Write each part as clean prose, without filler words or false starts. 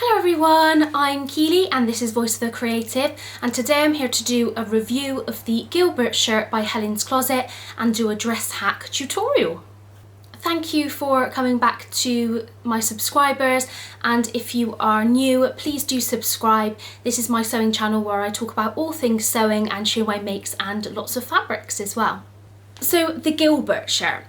Hello everyone, I'm Kealy and this is Voice of the Creative, and today I'm here to do a review of the Gilbert shirt by Helens Closet and do a dress hack tutorial. Thank you for coming back to my subscribers, and if you are new, please do subscribe. This is my sewing channel where I talk about all things sewing and show my makes and lots of fabrics as well. So the Gilbert shirt.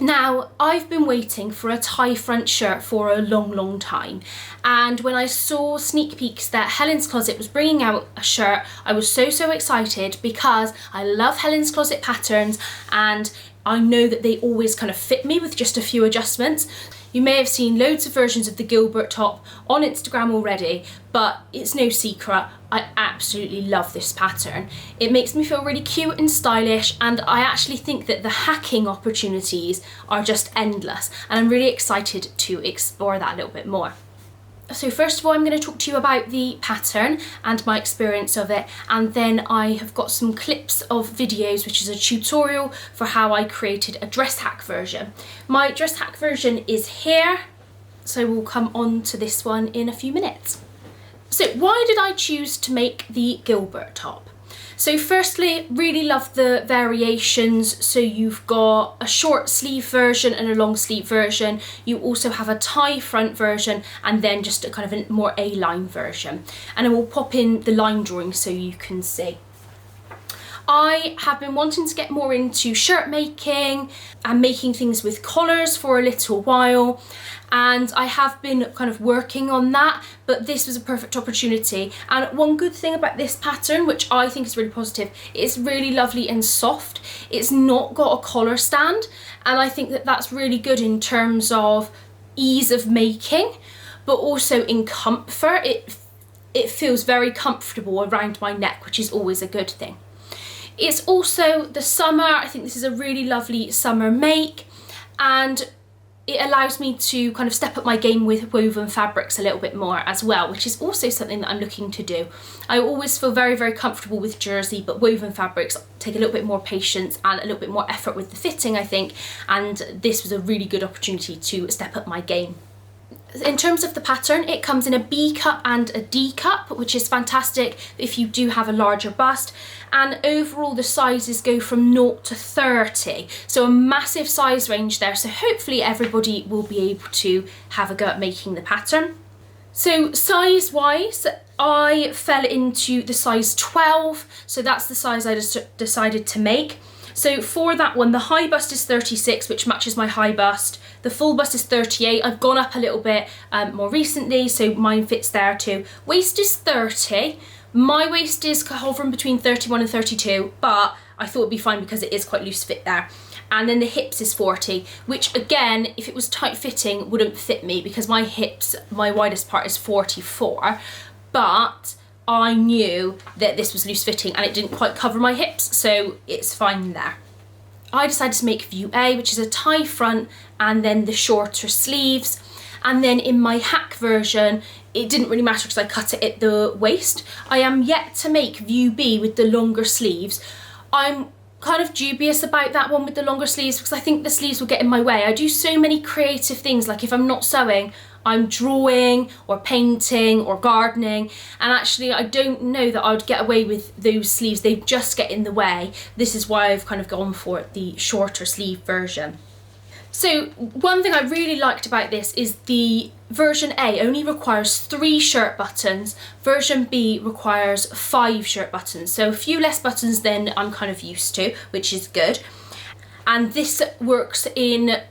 Now, I've been waiting for a tie front shirt for a long time, and when I saw sneak peeks that Helens Closet was bringing out a shirt, I was so excited because I love Helens Closet patterns and I know that they always kind of fit me with just a few adjustments. You may have seen loads of versions of the Gilbert top on Instagram already, but it's no secret, I absolutely love this pattern. It makes me feel really cute and stylish, and I actually think that the hacking opportunities are just endless, and I'm really excited to explore that a little bit more. So first of all, I'm going to talk to you about the pattern and my experience of it, and then I have got some clips of videos, which is a tutorial for how I created a dress hack version. My dress hack version is here, so we'll come on to this one in a few minutes. So why did I choose to make the Gilbert top? So firstly, really love the variations. So you've got a short sleeve version and a long sleeve version. You also have a tie front version and then just a kind of a more A-line version. And I will pop in the line drawing so you can see. I have been wanting to get more into shirt making and making things with collars for a little while, and I have been kind of working on that, but this was a perfect opportunity. And one good thing about this pattern, which I think is really positive, it's really lovely and soft. It's not got a collar stand, and I think that that's really good in terms of ease of making, but also in comfort. It feels very comfortable around my neck, which is always a good thing. It's also the summer. I think this is a really lovely summer make, and it allows me to kind of step up my game with woven fabrics a little bit more as well, which is also something that I'm looking to do. I always feel very comfortable with jersey, but woven fabrics take a little bit more patience and a little bit more effort with the fitting, I think, and this was a really good opportunity to step up my game. In terms of the pattern, it comes in a B cup and a D cup, which is fantastic if you do have a larger bust, and overall the sizes go from 0 to 30, so a massive size range there, so hopefully everybody will be able to have a go at making the pattern. So size wise, I fell into the size 12, so that's the size I just decided to make. So for that one, the high bust is 36, which matches my high bust. The full bust is 38. I've gone up a little bit more recently, so mine fits there too. Waist is 30. My waist is hovering between 31 and 32, but I thought it'd be fine because it is quite loose fit there. And then the hips is 40, which again, if it was tight fitting, wouldn't fit me because my hips, my widest part is 44, but I knew that this was loose fitting and it didn't quite cover my hips, so it's fine there. I decided to make view A, which is a tie front and then the shorter sleeves. And then in my hack version, it didn't really matter because I cut it at the waist. I am yet to make view B with the longer sleeves. I'm kind of dubious about that one with the longer sleeves because I think the sleeves will get in my way. I do so many creative things, like if I'm not sewing, I'm drawing or painting or gardening, and actually I don't know that I would get away with those sleeves. They just get in the way. This is why I've kind of gone for the shorter sleeve version. So one thing I really liked about this is the version A only requires 3 shirt buttons, version B requires 5 shirt buttons, so a few less buttons than I'm kind of used to, which is good. And this works in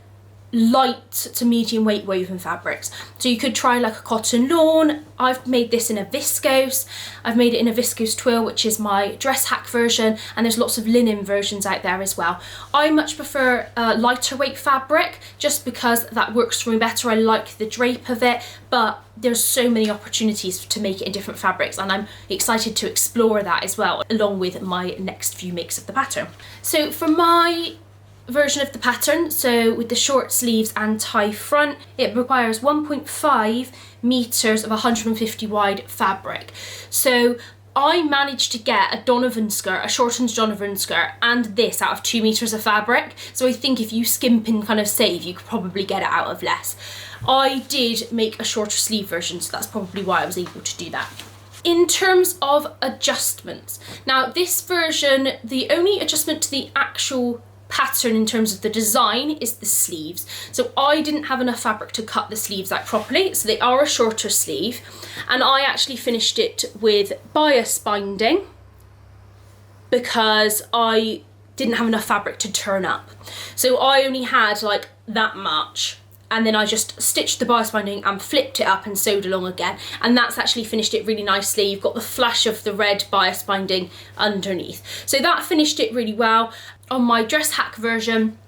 light to medium weight woven fabrics, so you could try like a cotton lawn. I've made this in a viscose. I've made it in a viscose twill, which is my dress hack version, and there's lots of linen versions out there as well. I much prefer lighter weight fabric just because that works for me better. I like the drape of it, but there's so many opportunities to make it in different fabrics, and I'm excited to explore that as well along with my next few makes of the pattern. So for my version of the pattern, so with the short sleeves and tie front, it requires 1.5 meters of 150 wide fabric. So I managed to get a Donovan skirt, a shortened Donovan skirt, and this out of 2 meters of fabric. So I think if you skimp and kind of save, you could probably get it out of less. I did make a shorter sleeve version, so that's probably why I was able to do that. In terms of adjustments, now this version, the only adjustment to the actual pattern in terms of the design is the sleeves. So I didn't have enough fabric to cut the sleeves out properly, so they are a shorter sleeve, and I actually finished it with bias binding because I didn't have enough fabric to turn up. So I only had like that much, and then I just stitched the bias binding and flipped it up and sewed along again, and that's actually finished it really nicely. You've got the flash of the red bias binding underneath. So that finished it really well. On my dress hack version,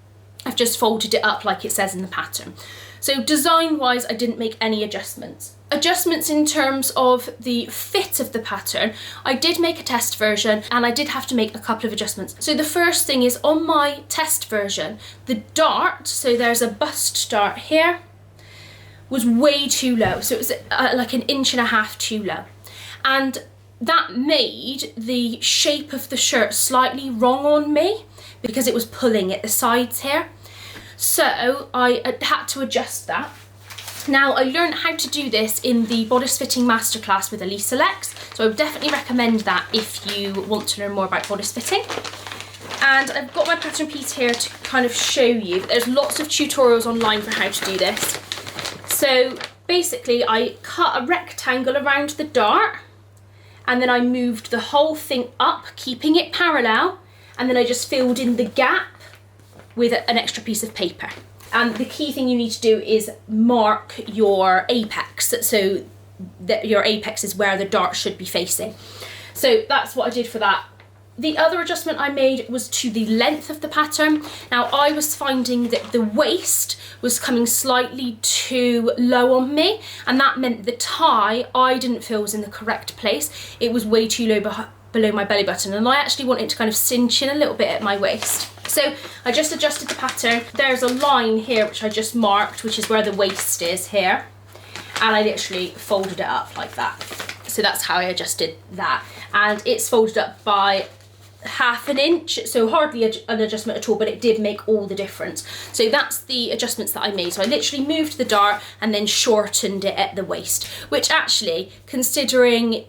I've just folded it up like it says in the pattern. So design wise, I didn't make any adjustments. Adjustments in terms of the fit of the pattern, I did make a test version and I did have to make a couple of adjustments. So the first thing is, on my test version, the dart, so there's a bust dart here, was way too low. So it was like 1.5 inches too low. And that made the shape of the shirt slightly wrong on me because it was pulling at the sides here. So I had to adjust that. Now, I learned how to do this in the bodice fitting masterclass with Elisa Lex, so I would definitely recommend that if you want to learn more about bodice fitting. And I've got my pattern piece here to kind of show you. There's lots of tutorials online for how to do this. So basically, I cut a rectangle around the dart, and then I moved the whole thing up, keeping it parallel, and then I just filled in the gap with an extra piece of paper. And the key thing you need to do is mark your apex, so that your apex is where the dart should be facing. So that's what I did for that. The other adjustment I made was to the length of the pattern. Now, I was finding that the waist was coming slightly too low on me, and that meant the tie I didn't feel was in the correct place. It was way too low below my belly button, and I actually wanted to kind of cinch in a little bit at my waist. So I just adjusted the pattern. There's a line here which I just marked, which is where the waist is here, and I literally folded it up like that. So that's how I adjusted that, and it's folded up by 1/2 inch, so hardly an adjustment at all, but it did make all the difference. So that's the adjustments that I made. So I literally moved the dart and then shortened it at the waist, which actually, considering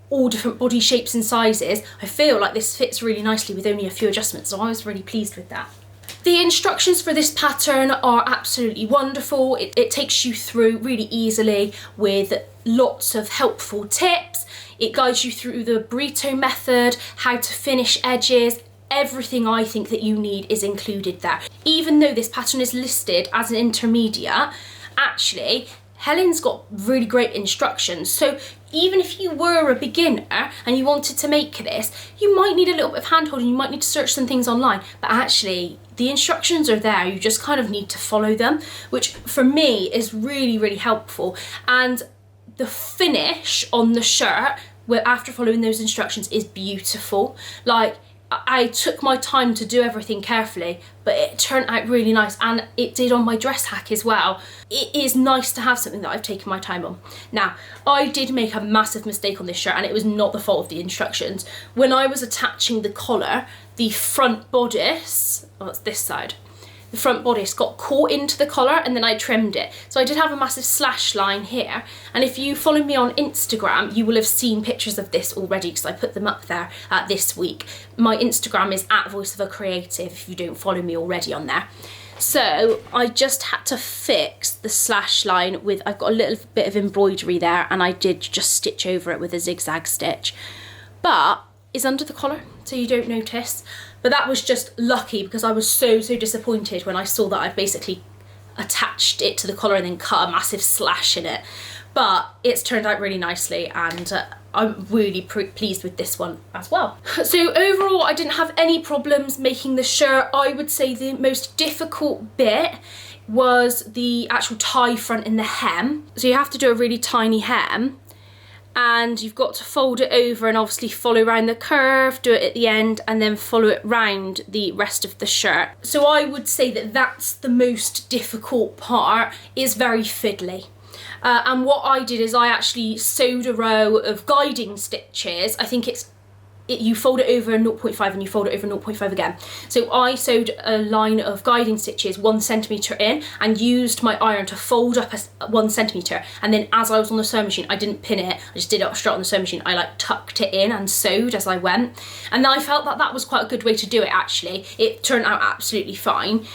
all different body shapes and sizes, I feel like this fits really nicely with only a few adjustments, so I was really pleased with that. The instructions for this pattern are absolutely wonderful. It takes you through really easily with lots of helpful tips. It guides you through the burrito method, how to finish edges. Everything I think that you need is included there. Even though this pattern is listed as an intermediate, actually Helen's got really great instructions. So even if you were a beginner and you wanted to make this, you might need a little bit of hand-holding, you might need to search some things online, but actually the instructions are there, you just kind of need to follow them, which for me is really, really helpful. And the finish on the shirt, after following those instructions, is beautiful. Like, I took my time to do everything carefully, but it turned out really nice, and it did on my dress hack as well. It is nice to have something that I've taken my time on. Now, I did make a massive mistake on this shirt, and it was not the fault of the instructions. When I was attaching the collar, the front bodice, oh, it's this side, the front bodice got caught into the collar, and then I trimmed it. So I did have a massive slash line here, and if you follow me on Instagram, you will have seen pictures of this already because I put them up there this week. My Instagram is @voiceofacreative if you don't follow me already on there. So I just had to fix the slash line with, I've got a little bit of embroidery there, and I did just stitch over it with a zigzag stitch. But it's under the collar, so you don't notice. But that was just lucky because I was so disappointed when I saw that I'd basically attached it to the collar and then cut a massive slash in it. But it's turned out really nicely, and I'm really pleased with this one as well. So overall, I didn't have any problems making the shirt. I would say the most difficult bit was the actual tie front in the hem. So you have to do a really tiny hem, and you've got to fold it over and obviously follow around the curve, do it at the end, and then follow it round the rest of the shirt. So I would say that that's the most difficult part, is very fiddly. And what I did is I actually sewed a row of guiding stitches. I think it's you fold it over 0.5 and you fold it over 0.5 again. So I sewed a line of guiding stitches 1 centimetre in and used my iron to fold up 1 centimetre, and then as I was on the sewing machine, I didn't pin it, I just did it straight on the sewing machine. I like tucked it in and sewed as I went, and I felt that that was quite a good way to do it actually. It turned out absolutely fine.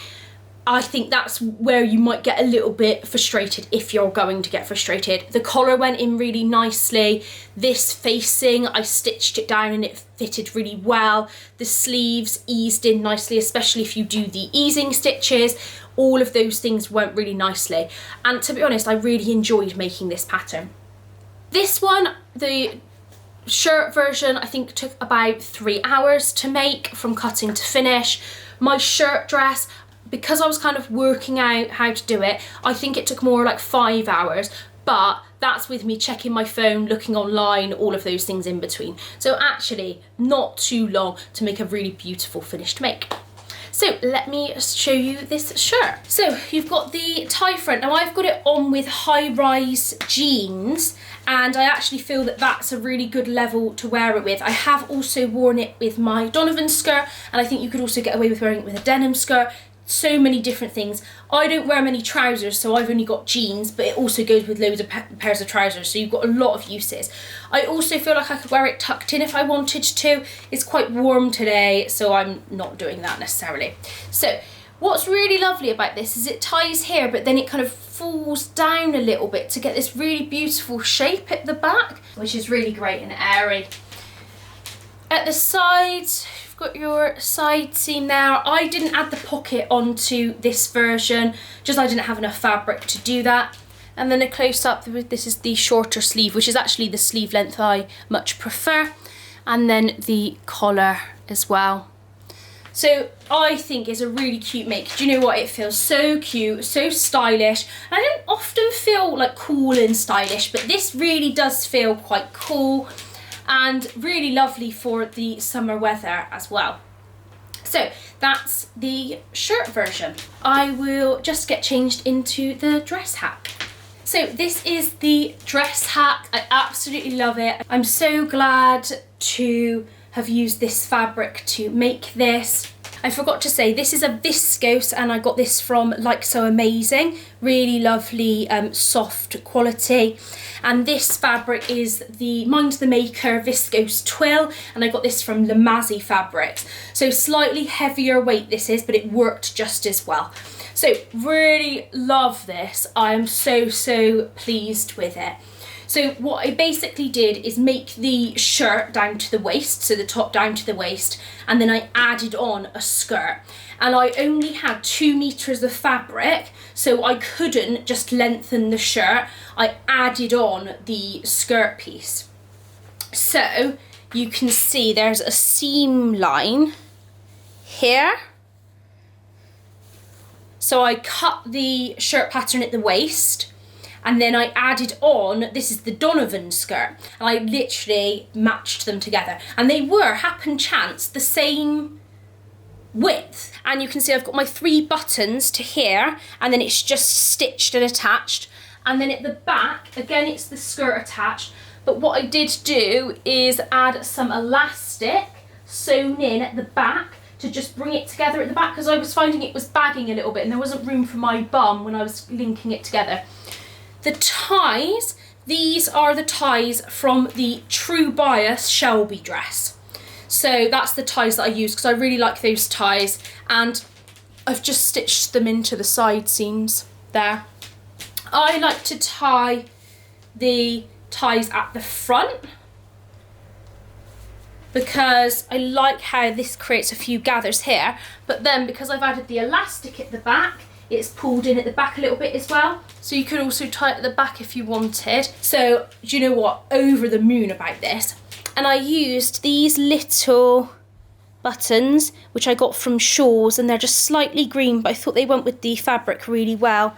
I think that's where you might get a little bit frustrated if you're going to get frustrated. The collar went in really nicely. This facing, I stitched it down and it fitted really well. The sleeves eased in nicely, especially if you do the easing stitches. All of those things went really nicely. And to be honest, I really enjoyed making this pattern. This one, the shirt version, I think took about 3 hours to make from cutting to finish. My shirt dress, because I was kind of working out how to do it, I think it took more like 5 hours, but that's with me checking my phone, looking online, all of those things in between. So actually not too long to make a really beautiful finished make. So let me show you this shirt. So you've got the tie front. Now I've got it on with high-rise jeans, and I actually feel that that's a really good level to wear it with. I have also worn it with my Donovan skirt, and I think you could also get away with wearing it with a denim skirt. So many different things. I don't wear many trousers, so I've only got jeans, but it also goes with loads of pairs of trousers, so you've got a lot of uses. I also feel like I could wear it tucked in if I wanted to. It's quite warm today, so I'm not doing that necessarily. So what's really lovely about this is it ties here, but then it kind of falls down a little bit to get this really beautiful shape at the back, which is really great and airy. At the sides, you've got your side seam there. I didn't add the pocket onto this version, just I didn't have enough fabric to do that. And then a close up, this is the shorter sleeve, which is actually the sleeve length I much prefer. And then the collar as well. So I think it's a really cute make. Do you know what? It feels so cute, so stylish. I don't often feel like cool and stylish, but this really does feel quite cool and really lovely for the summer weather as well. So that's the shirt version. I will just get changed into the dress hack. So this is the dress hack. I absolutely love it. I'm so glad to have used this fabric to make this. I forgot to say, this is a viscose and I got this from Like So Amazing. Really lovely, soft quality. And this fabric is the Mind the Maker viscose twill, and I got this from Lamazi Fabrics. So slightly heavier weight this is, but it worked just as well. So really love this. I am so pleased with it. So what I basically did is make the shirt down to the waist, so the top down to the waist, and then I added on a skirt. And I only had 2 meters of fabric, so I couldn't just lengthen the shirt. I added on the skirt piece. So you can see there's a seam line here. So I cut the shirt pattern at the waist, and then I added on, this is the Donovan skirt, and I literally matched them together. And they were, happen chance, the same width. And you can see I've got my 3 buttons to here, and then it's just stitched and attached. And then at the back, again, it's the skirt attached. But what I did do is add some elastic sewn in at the back to just bring it together at the back, because I was finding it was bagging a little bit and there wasn't room for my bum when I was linking it together. The ties, these are the ties from the True Bias Shelby dress. So that's the ties that I use because I really like those ties, and I've just stitched them into the side seams there. I like to tie the ties at the front because I like how this creates a few gathers here, but then because I've added the elastic at the back, it's pulled in at the back a little bit as well. So you could also tie it at the back if you wanted. So do you know what? Over the moon about this. And I used these little buttons, which I got from Shaw's, and they're just slightly green, but I thought they went with the fabric really well.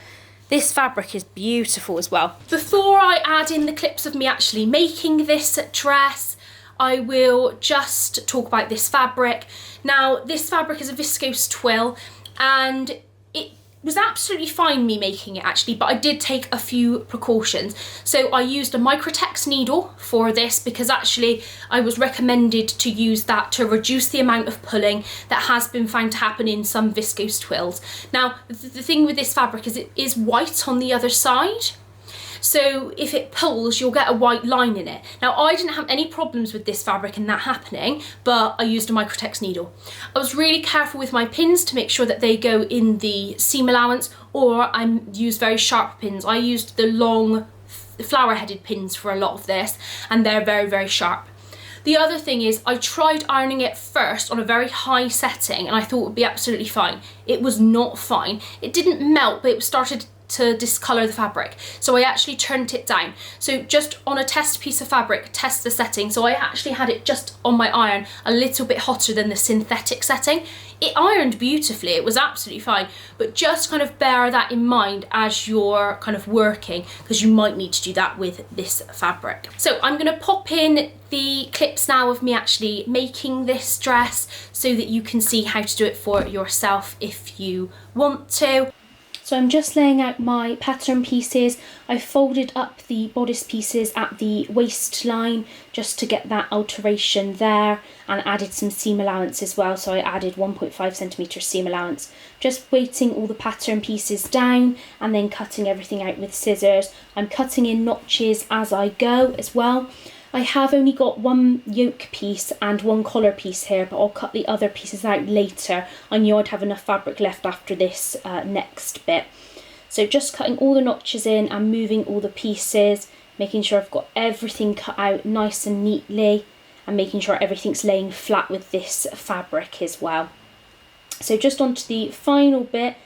This fabric is beautiful as well. Before I add in the clips of me actually making this dress, I will just talk about this fabric. Now, this fabric is a viscose twill, and was absolutely fine me making it actually, but I did take a few precautions. So I used a microtex needle for this because actually I was recommended to use that to reduce the amount of pulling that has been found to happen in some viscose twills. Now, the thing with this fabric is it is white on the other side. So if it pulls, you'll get a white line in it. Now, I didn't have any problems with this fabric and that happening, but I used a microtex needle. I was really careful with my pins to make sure that they go in the seam allowance, or I used very sharp pins. I used the long flower-headed pins for a lot of this, and they're very, very sharp. The other thing is I tried ironing it first on a very high setting and I thought it would be absolutely fine. It was not fine. It didn't melt, but it started to discolor the fabric. So I actually turned it down. So just on a test piece of fabric, test the setting. So I actually had it just on my iron a little bit hotter than the synthetic setting. It ironed beautifully, it was absolutely fine, but just kind of bear that in mind as you're kind of working, because you might need to do that with this fabric. So I'm going to pop in the clips now of me actually making this dress so that you can see how to do it for yourself if you want to. So I'm just laying out my pattern pieces. I folded up the bodice pieces at the waistline just to get that alteration there, and added some seam allowance as well. So I added 1.5 centimetre seam allowance. Just weighting all the pattern pieces down and then cutting everything out with scissors. I'm cutting in notches as I go as well. I have only got one yoke piece and one collar piece here, but I'll cut the other pieces out later. I knew I'd have enough fabric left after this next bit. So just cutting all the notches in and moving all the pieces, making sure I've got everything cut out nice and neatly, and making sure everything's laying flat with this fabric as well. So just onto the final bit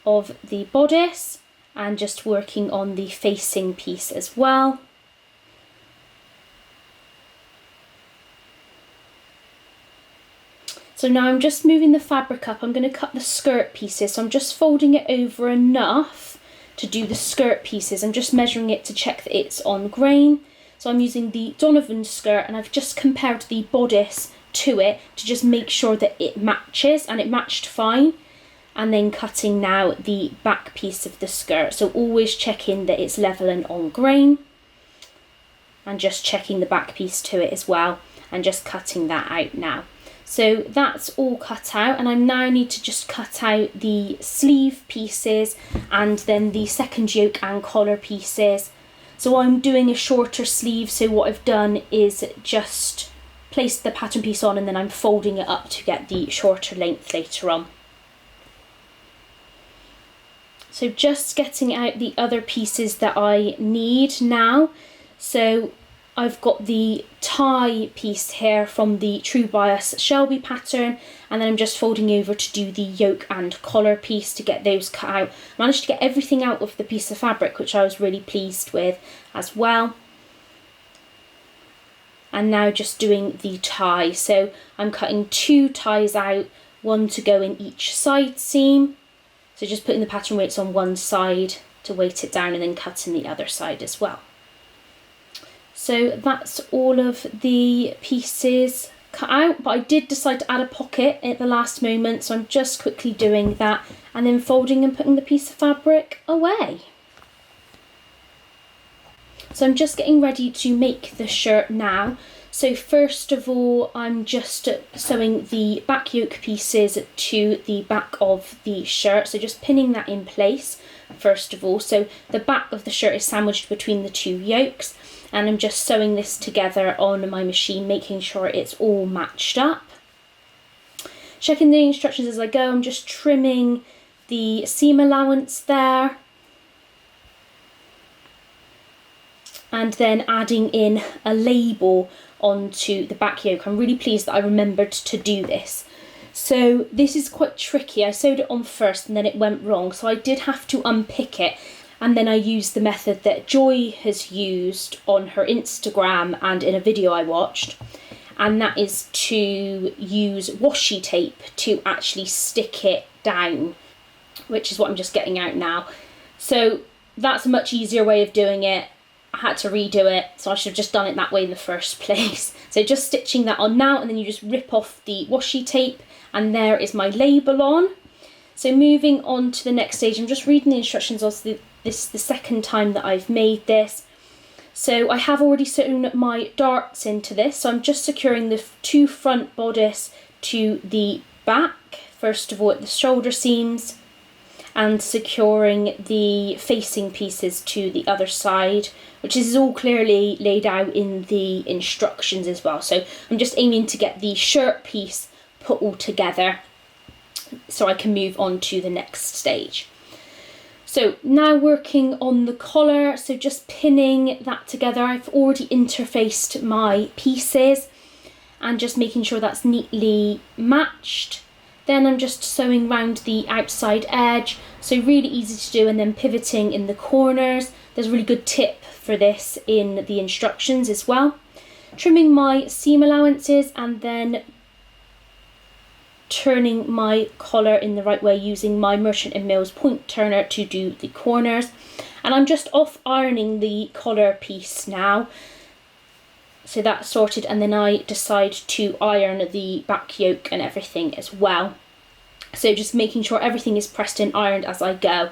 of the bodice and just working on the facing piece as well. So now I'm just moving the fabric up. I'm going to cut the skirt pieces. So I'm just folding it over enough to do the skirt pieces. I'm just measuring it to check that it's on grain. So I'm using the Donovan skirt and I've just compared the bodice to it to just make sure that it matches, and it matched fine. And then cutting now the back piece of the skirt. So always checking that it's level and on grain, and just checking the back piece to it as well, and just cutting that out now. So that's all cut out, and I now need to just cut out the sleeve pieces and then the second yoke and collar pieces. So I'm doing a shorter sleeve, so what I've done is just placed the pattern piece on and then I'm folding it up to get the shorter length later on. So just getting out the other pieces that I need now. So I've got the tie piece here from the True Bias Shelby pattern, and then I'm just folding over to do the yoke and collar piece to get those cut out. Managed to get everything out of the piece of fabric, which I was really pleased with as well. And now just doing the tie. So I'm cutting 2 ties out, one to go in each side seam. So just putting the pattern weights on one side to weight it down and then cutting the other side as well. So that's all of the pieces cut out, but I did decide to add a pocket at the last moment, so I'm just quickly doing that and then folding and putting the piece of fabric away. So I'm just getting ready to make the shirt now. So first of all, I'm just sewing the back yoke pieces to the back of the shirt, so just pinning that in place first of all. So the back of the shirt is sandwiched between the 2 yokes, and I'm just sewing this together on my machine, making sure it's all matched up. Checking the instructions as I go. I'm just trimming the seam allowance there, and then adding in a label onto the back yoke. I'm really pleased that I remembered to do this. So this is quite tricky. I sewed it on first and then it went wrong, so I did have to unpick it. And then I used the method that Joy has used on her Instagram and in a video I watched, and that is to use washi tape to actually stick it down, which is what I'm just getting out now. So that's a much easier way of doing it. I had to redo it, so I should have just done it that way in the first place. So just stitching that on now, and then you just rip off the washi tape, and there is my label on. So moving on to the next stage, I'm just reading the instructions. Also, this is the second time that I've made this. So I have already sewn my darts into this. So I'm just securing the 2 front bodice to the back, first of all at the shoulder seams, and securing the facing pieces to the other side, which is all clearly laid out in the instructions as well. So I'm just aiming to get the shirt piece put all together so I can move on to the next stage. So now working on the collar, so just pinning that together. I've already interfaced my pieces and just making sure that's neatly matched. Then I'm just sewing round the outside edge, so really easy to do, and then pivoting in the corners. There's a really good tip for this in the instructions as well. Trimming my seam allowances and then turning my collar in the right way using my Merchant & Mills point turner to do the corners. And I'm just off ironing the collar piece now. So that's sorted, and then I decide to iron the back yoke and everything as well. So just making sure everything is pressed and ironed as I go.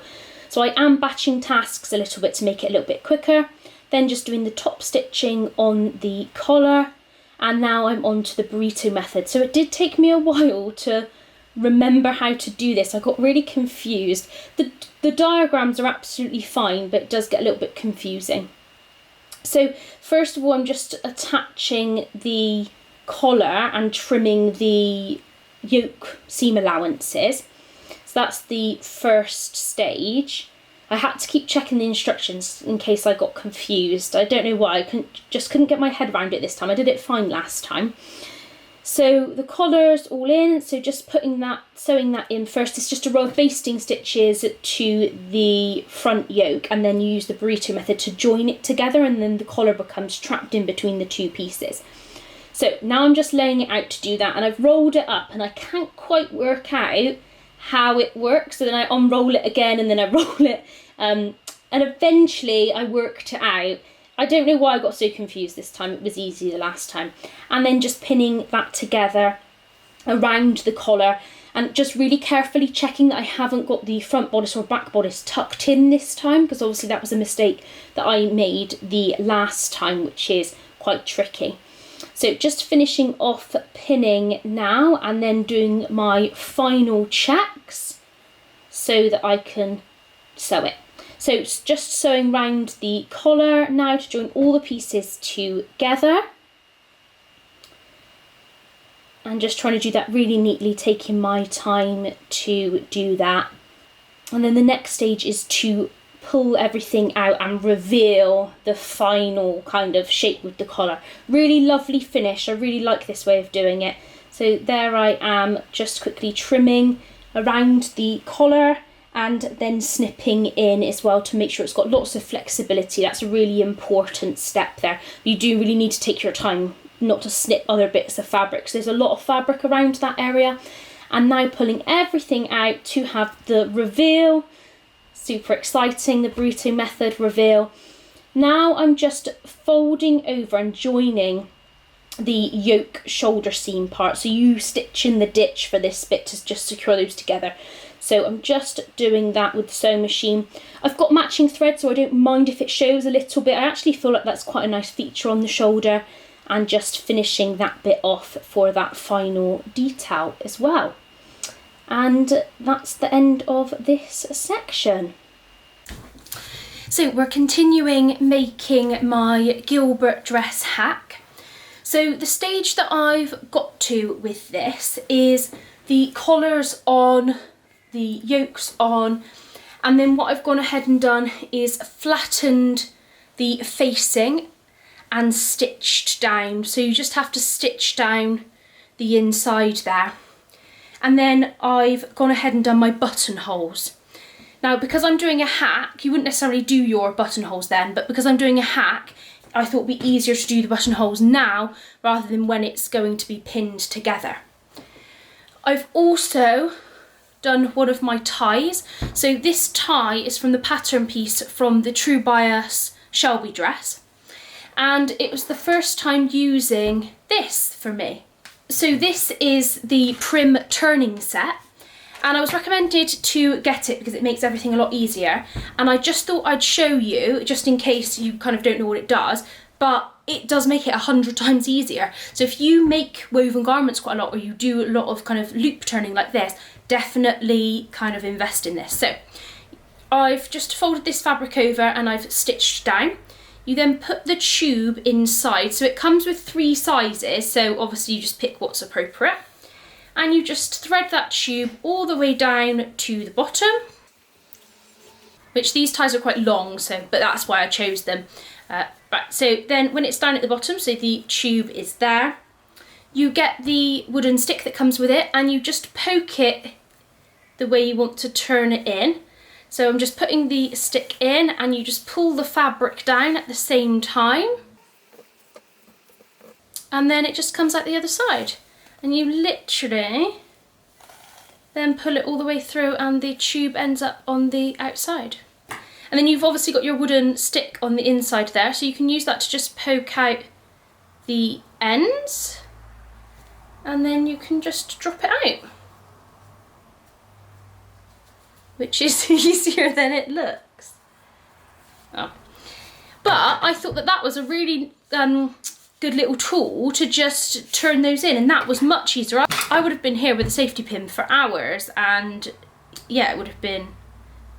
So I am batching tasks a little bit to make it a little bit quicker. Then just doing the top stitching on the collar. And now I'm on to the burrito method. So it did take me a while to remember how to do this. I got really confused. The diagrams are absolutely fine, but it does get a little bit confusing. So first of all, I'm just attaching the collar and trimming the yoke seam allowances. So that's the first stage. I had to keep checking the instructions in case I got confused. I don't know why, I just couldn't get my head around it this time. I did it fine last time. So the collar's all in, so just sewing that in first. It's just a row of basting stitches to the front yoke, and then you use the burrito method to join it together, and then the collar becomes trapped in between the 2 pieces. So now I'm just laying it out to do that, and I've rolled it up and I can't quite work out how it works. So then I unroll it again and then I roll it, and eventually I worked it out. I don't know why I got so confused this time. It was easy the last time. And then just pinning that together around the collar, and just really carefully checking that I haven't got the front bodice or back bodice tucked in this time, because obviously that was a mistake that I made the last time, which is quite tricky. So just finishing off pinning now, and then doing my final checks so that I can sew it. So it's just sewing round the collar now to join all the pieces together. And just trying to do that really neatly, taking my time to do that. And then the next stage is to pull everything out and reveal the final kind of shape with the collar. Really lovely finish. I really like this way of doing it. So there I am, just quickly trimming around the collar and then snipping in as well to make sure it's got lots of flexibility. That's a really important step there. You do really need to take your time not to snip other bits of fabric, because there's a lot of fabric around that area. And now pulling everything out to have the reveal. Super exciting, the burrito method reveal. Now I'm just folding over and joining the yoke shoulder seam part. So you stitch in the ditch for this bit to just secure those together. So I'm just doing that with the sewing machine. I've got matching thread, so I don't mind if it shows a little bit. I actually feel like that's quite a nice feature on the shoulder, and just finishing that bit off for that final detail as well. And that's the end of this section. So we're continuing making my Gilbert dress hack. So the stage that I've got to with this is the collar's on, the yoke's on, and then what I've gone ahead and done is flattened the facing and stitched down. So you just have to stitch down the inside there. And then I've gone ahead and done my buttonholes. Now, because I'm doing a hack, you wouldn't necessarily do your buttonholes then, but because I'm doing a hack, I thought it would be easier to do the buttonholes now rather than when it's going to be pinned together. I've also done one of my ties. So this tie is from the pattern piece from the True Bias Shelby dress. And it was the first time using this for me. So this is the Prim turning set, and I was recommended to get it because it makes everything a lot easier, and I just thought I'd show you, just in case you kind of don't know what it does, but it does make it 100 times easier. So if you make woven garments quite a lot, or you do a lot of kind of loop turning like this, definitely kind of invest in this. So I've just folded this fabric over and I've stitched down. You then put the tube inside. So it comes with 3 sizes, so obviously you just pick what's appropriate. And you just thread that tube all the way down to the bottom, which these ties are quite long, but that's why I chose them. Right, so then when it's down at the bottom, so the tube is there, you get the wooden stick that comes with it and you just poke it the way you want to turn it in. So I'm just putting the stick in and you just pull the fabric down at the same time. And then it just comes out the other side. And you literally then pull it all the way through and the tube ends up on the outside. And then you've obviously got your wooden stick on the inside there, so you can use that to just poke out the ends. And then you can just drop it out, which is easier than it looks. Oh. But I thought that that was a really good little tool to just turn those in, and that was much easier. I would have been here with a safety pin for hours, and yeah, it would have been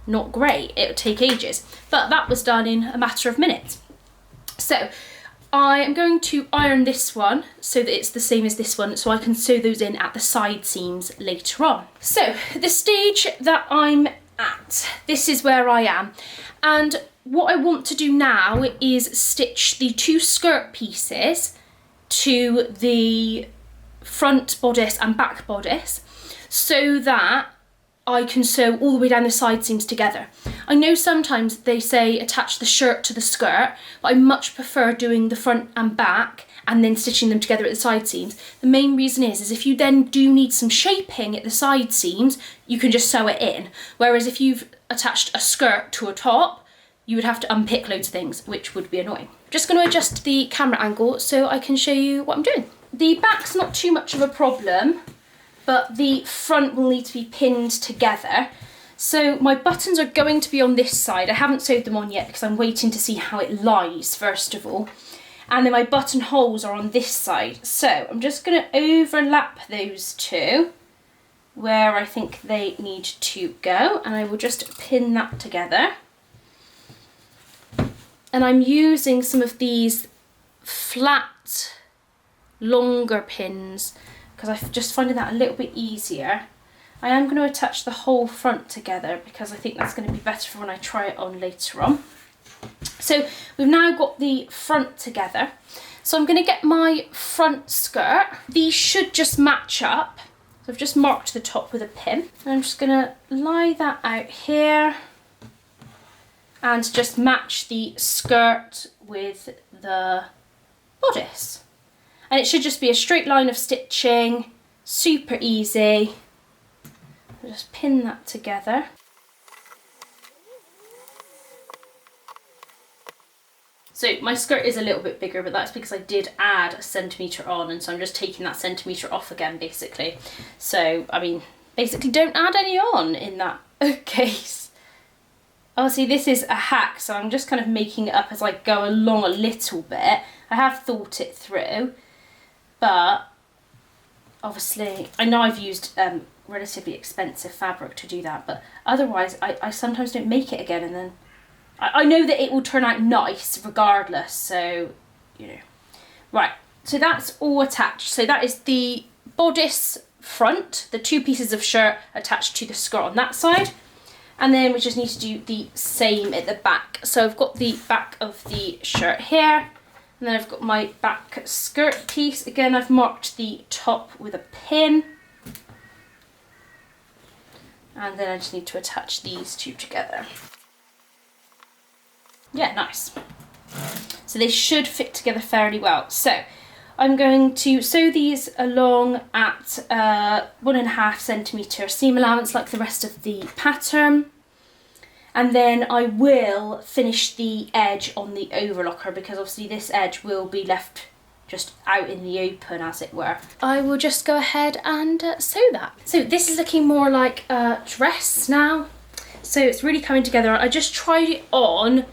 not great. It would take ages, but that was done in a matter of minutes. So I am going to iron this one so that it's the same as this one, so I can sew those in at the side seams later on. So the stage that I'm at, this is where I am, and what I want to do now is stitch the 2 skirt pieces to the front bodice and back bodice so that I can sew all the way down the side seams together. I know sometimes they say attach the shirt to the skirt, but I much prefer doing the front and back and then stitching them together at the side seams. The main reason is if you then do need some shaping at the side seams, you can just sew it in. Whereas if you've attached a skirt to a top, you would have to unpick loads of things, which would be annoying. Just going to adjust the camera angle so I can show you what I'm doing. The back's not too much of a problem, but the front will need to be pinned together. So my buttons are going to be on this side. I haven't sewed them on yet because I'm waiting to see how it lies first of all. And then my buttonholes are on this side. So I'm just going to overlap those 2 where I think they need to go, and I will just pin that together. And I'm using some of these flat, longer pins because I'm just finding that a little bit easier. I am going to attach the whole front together because I think that's going to be better for when I try it on later on. So we've now got the front together. So I'm going to get my front skirt. These should just match up. So I've just marked the top with a pin. And I'm just going to lie that out here and just match the skirt with the bodice. And it should just be a straight line of stitching, super easy. I'll just pin that together. So my skirt is a little bit bigger, but that's because I did add a centimetre on, and so I'm just taking that centimetre off again, basically. So, I mean, basically don't add any on in that case. Oh, see, this is a hack, so I'm just kind of making it up as I go along a little bit. I have thought it through, but obviously, I know I've used relatively expensive fabric to do that, but otherwise I sometimes don't make it again, and then I know that it will turn out nice regardless, so, you know. Right, so that's all attached. So that is the bodice front, the 2 pieces of shirt attached to the skirt on that side. And then we just need to do the same at the back. So I've got the back of the shirt here, and then I've got my back skirt piece. Again, I've marked the top with a pin. And then I just need to attach these 2 together. Yeah, nice. So they should fit together fairly well. So I'm going to sew these along at 1.5 centimetre seam allowance like the rest of the pattern. And then I will finish the edge on the overlocker because obviously this edge will be left just out in the open, as it were. I will just go ahead and sew that. So this is looking more like a dress now. So it's really coming together. I just tried it on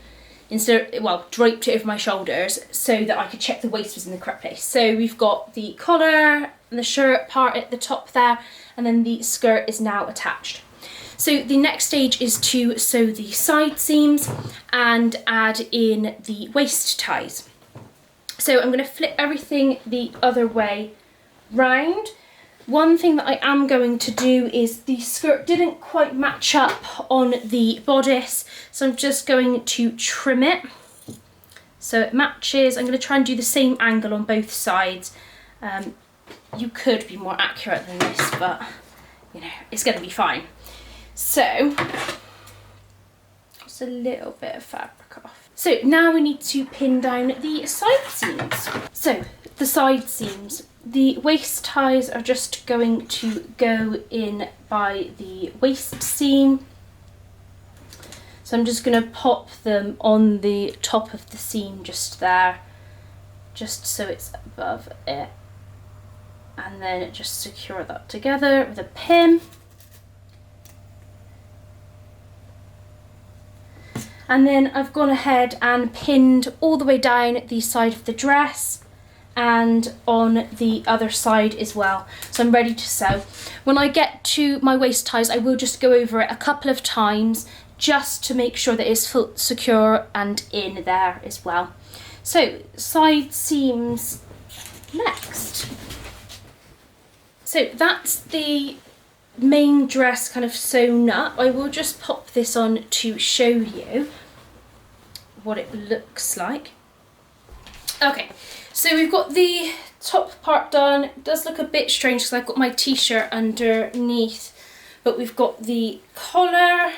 instead of, well, draped it over my shoulders so that I could check the waist was in the correct place. So we've got the collar and the shirt part at the top there, and then the skirt is now attached. So the next stage is to sew the side seams and add in the waist ties. So I'm going to flip everything the other way round. One thing that I am going to do is the skirt didn't quite match up on the bodice, so I'm just going to trim it so it matches. I'm going to try and do the same angle on both sides. You could be more accurate than this, but you know, it's going to be fine. So just a little bit of fabric off. So now we need to pin down the side seams. So the side seams, the waist ties are just going to go in by the waist seam. So I'm just going to pop them on the top of the seam just there, just so it's above it. And then just secure that together with a pin. And then I've gone ahead and pinned all the way down the side of the dress and on the other side as well. So I'm ready to sew. When I get to my waist ties, I will just go over it a couple of times just to make sure that it's full secure and in there as well. So side seams next. So that's the main dress kind of sewn up. I will just pop this on to show you what it looks like. Okay, so we've got the top part done. It does look a bit strange because I've got my t-shirt underneath, but we've got the collar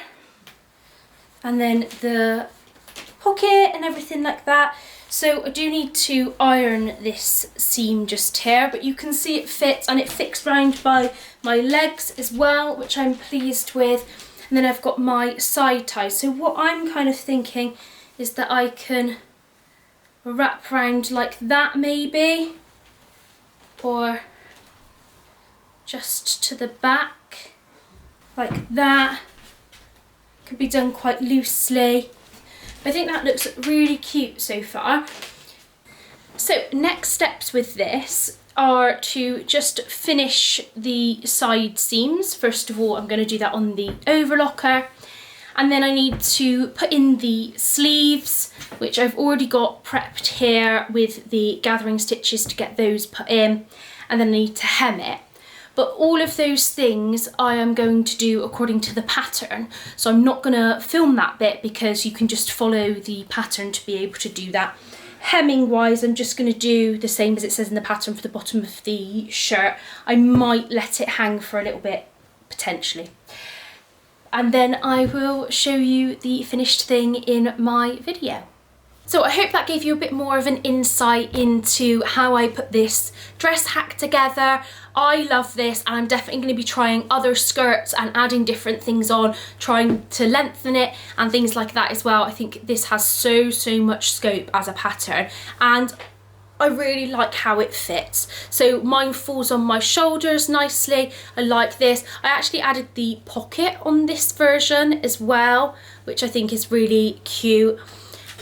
and then the pocket and everything like that. So I do need to iron this seam just here, but you can see it fits, and it fits round by my legs as well, which I'm pleased with. And then I've got my side ties. So what I'm kind of thinking is that I can wrap around like that maybe, or just to the back like that. Could be done quite loosely. I think that looks really cute so far. So next steps with this are to just finish the side seams. First of all, I'm going to do that on the overlocker, and then I need to put in the sleeves, which I've already got prepped here with the gathering stitches to get those put in, and then I need to hem it. But all of those things I am going to do according to the pattern. So I'm not gonna film that bit because you can just follow the pattern to be able to do that. Hemming wise, I'm just gonna do the same as it says in the pattern for the bottom of the shirt. I might let it hang for a little bit, potentially. And then I will show you the finished thing in my video. So I hope that gave you a bit more of an insight into how I put this dress hack together. I love this, and I'm definitely going to be trying other skirts and adding different things on, trying to lengthen it and things like that as well. I think this has so much scope as a pattern, and I really like how it fits. So mine falls on my shoulders nicely. I like this. I actually added the pocket on this version as well, which I think is really cute.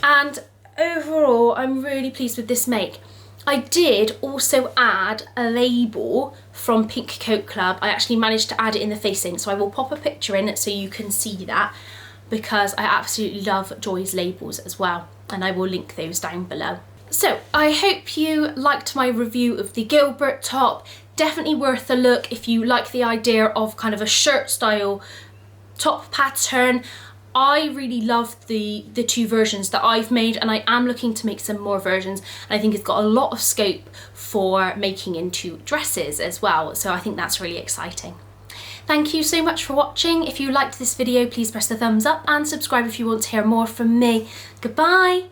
And overall, I'm really pleased with this make. I did also add a label from Pink Coat Club. I actually managed to add it in the facing, so I will pop a picture in so you can see that, because I absolutely love Joy's labels as well, and I will link those down below. So I hope you liked my review of the Gilbert top. Definitely worth a look if you like the idea of kind of a shirt style top pattern. I really love the two versions that I've made, and I am looking to make some more versions, and I think it's got a lot of scope for making into dresses as well, so I think that's really exciting. Thank you so much for watching. If you liked this video, please press the thumbs up and subscribe if you want to hear more from me. Goodbye!